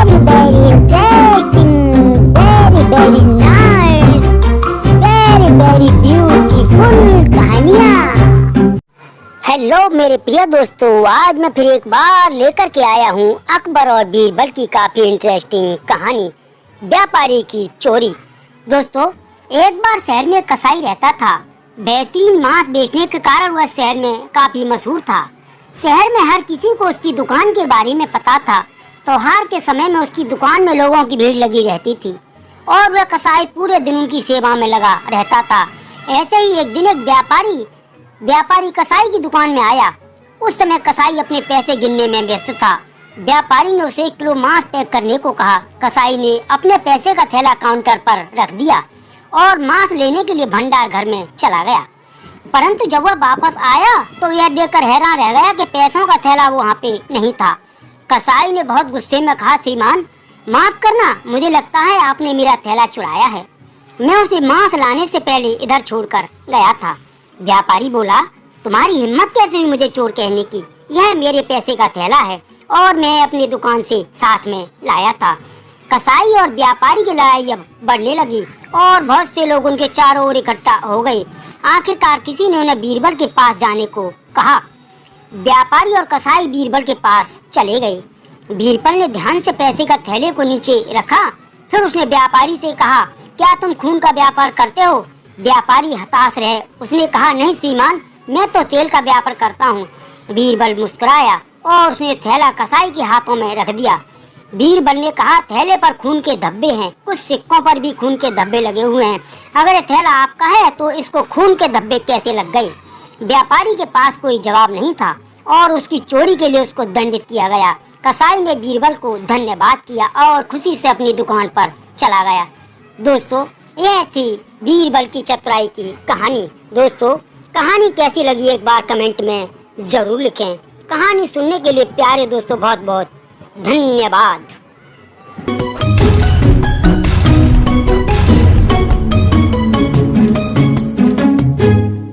very interesting, very nice, very beautiful कहानियाँ। Hello मेरे प्रिय दोस्तों, आज मैं फिर एक बार लेकर के आया हूँ अकबर और बीरबल की काफी इंटरेस्टिंग कहानी, व्यापारी की चोरी। दोस्तों, एक बार शहर में कसाई रहता था। बेहतरीन मांस बेचने के कारण वह शहर में काफी मशहूर था। शहर में हर किसी को उसकी दुकान के बारे में पता था। त्योहार के समय में उसकी दुकान में लोगों की भीड़ लगी रहती थी और वह कसाई पूरे दिन उनकी सेवा में लगा रहता था। ऐसे ही एक दिन एक व्यापारी कसाई की दुकान में आया। उस समय कसाई अपने पैसे गिनने में व्यस्त था। व्यापारी ने उसे 1 किलो मांस पैक करने को कहा। कसाई ने अपने पैसे का थैला काउंटर पर रख दिया और मांस लेने के लिए भंडार घर में चला गया। परंतु जब वह वापस आया तो यह देखकर हैरान रह गया कि पैसों का थैला वहाँ पे नहीं था। कसाई ने बहुत गुस्से में कहा, श्रीमान माफ करना, मुझे लगता है आपने मेरा थैला चुराया है। मैं उसे मांस लाने से पहले इधर छोड़कर गया था। व्यापारी बोला, तुम्हारी हिम्मत कैसे हुई मुझे चोर कहने की? यह मेरे पैसे का थैला है और मैं अपनी दुकान से साथ में लाया था। कसाई और व्यापारी की लड़ाई अब बढ़ने लगी और बहुत से लोग उनके चारों ओर इकट्ठा हो गए। आखिरकार किसी ने उन्हें बीरबल के पास जाने को कहा। व्यापारी और कसाई बीरबल के पास चले गए। बीरबल ने ध्यान से पैसे का थैले को नीचे रखा। फिर उसने व्यापारी से कहा, क्या तुम खून का व्यापार करते हो? व्यापारी हताश रहे। उसने कहा, नहीं श्रीमान, मैं तो तेल का व्यापार करता हूँ। बीरबल मुस्कुराया और उसने थैला कसाई के हाथों में रख दिया। बीरबल ने कहा, थैले पर खून के धब्बे हैं, कुछ सिक्कों पर भी खून के धब्बे लगे हुए हैं। अगर ये थैला आपका है तो इसको खून के धब्बे कैसे लग गए? व्यापारी के पास कोई जवाब नहीं था और उसकी चोरी के लिए उसको दंडित किया गया। कसाई ने बीरबल को धन्यवाद किया और खुशी से अपनी दुकान पर चला गया। दोस्तों, यह थी बीरबल की चतुराई की कहानी। दोस्तों, कहानी कैसी लगी एक बार कमेंट में जरूर लिखें। कहानी सुनने के लिए प्यारे दोस्तों बहुत बहुत धन्यवाद।